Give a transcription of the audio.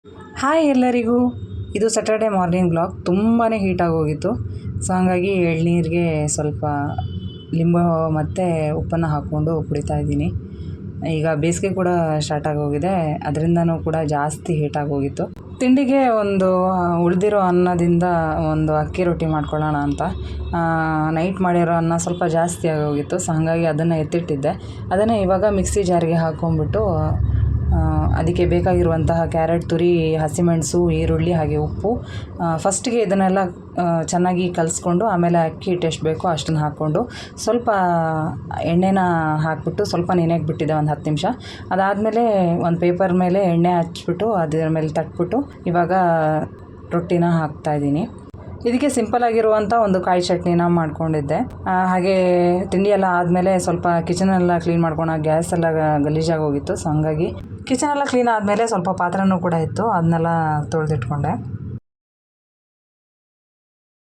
Hi ಎಲ್ಲರಿಗೂ. ಇದು Saturday morning blog. ತುಂಬಾ ಹೀಟಾಗಿ ಹೋಗಿತ್ತು. ಸೊ ಹಾಗಾಗಿ ಎಳ್ನೀರಿಗೆ ಸ್ವಲ್ಪ ಲಿಂಬು ಮತ್ತು ಉಪ್ಪನ್ನು ಹಾಕ್ಕೊಂಡು ಕುಡಿತಾ ಇದ್ದೀನಿ. ಈಗ ಬೇಸಿಗೆ ಕೂಡ ಸ್ಟಾರ್ಟ್ ಆಗೋಗಿದೆ, ಅದರಿಂದನೂ ಕೂಡ ಜಾಸ್ತಿ ಹೀಟಾಗಿ ಹೋಗಿತ್ತು. ತಿಂಡಿಗೆ ಒಂದು ಉಳಿದಿರೋ ಅನ್ನದಿಂದ ಒಂದು ಅಕ್ಕಿ ರೊಟ್ಟಿ ಮಾಡ್ಕೊಳ್ಳೋಣ ಅಂತ ನೈಟ್ ಮಾಡಿರೋ ಅನ್ನ ಸ್ವಲ್ಪ ಜಾಸ್ತಿ ಆಗೋಗಿತ್ತು. ಸೊ ಹಾಗಾಗಿ ಅದನ್ನು ಎತ್ತಿಟ್ಟಿದ್ದೆ. ಅದನ್ನು ಇವಾಗ ಮಿಕ್ಸಿ ಜಾರಿಗೆ ಹಾಕ್ಕೊಂಡ್ಬಿಟ್ಟು ಅದಕ್ಕೆ ಬೇಕಾಗಿರುವಂತಹ ಕ್ಯಾರೆಟ್ ತುರಿ, ಹಸಿಮೆಣಸು, ಈರುಳ್ಳಿ ಹಾಗೆ ಉಪ್ಪು, ಫಸ್ಟಿಗೆ ಇದನ್ನೆಲ್ಲ ಚೆನ್ನಾಗಿ ಕಲಿಸ್ಕೊಂಡು ಆಮೇಲೆ ಅಕ್ಕಿ ಹಿಟ್ಟು ಎಷ್ಟು ಬೇಕೋ ಅಷ್ಟನ್ನು ಹಾಕ್ಕೊಂಡು ಸ್ವಲ್ಪ ಎಣ್ಣೆನ ಹಾಕ್ಬಿಟ್ಟು ಸ್ವಲ್ಪ ನೆನೆಯಕ್ಕೆ ಬಿಟ್ಟಿದ್ದೆ ಒಂದು 10 ನಿಮಿಷ. ಅದಾದಮೇಲೆ ಒಂದು ಪೇಪರ್ ಮೇಲೆ ಎಣ್ಣೆ ಹಚ್ಬಿಟ್ಟು ಅದರ ಮೇಲೆ ತಟ್ಬಿಟ್ಟು ಇವಾಗ ರೊಟ್ಟಿನ ಹಾಕ್ತಾಯಿದ್ದೀನಿ. ಇದಕ್ಕೆ ಸಿಂಪಲ್ಲಾಗಿರುವಂಥ ಒಂದು ಕಾಯಿ ಚಟ್ನಿನ ಮಾಡ್ಕೊಂಡಿದ್ದೆ. ಹಾಗೆ ತಿಂಡಿ ಎಲ್ಲ ಆದಮೇಲೆ ಸ್ವಲ್ಪ ಕಿಚನೆಲ್ಲ ಕ್ಲೀನ್ ಮಾಡ್ಕೊಂಡು ಗ್ಯಾಸ್ ಎಲ್ಲ ಗಲೀಜಾಗಿ ಹೋಗಿತ್ತು. ಸೊ ಹಾಗಾಗಿ ಕಿಚನೆಲ್ಲ ಕ್ಲೀನ್ ಆದಮೇಲೆ ಸ್ವಲ್ಪ ಪಾತ್ರೆನೂ ಕೂಡ ಇತ್ತು, ಅದನ್ನೆಲ್ಲ ತೊಳೆದಿಟ್ಕೊಂಡೆ.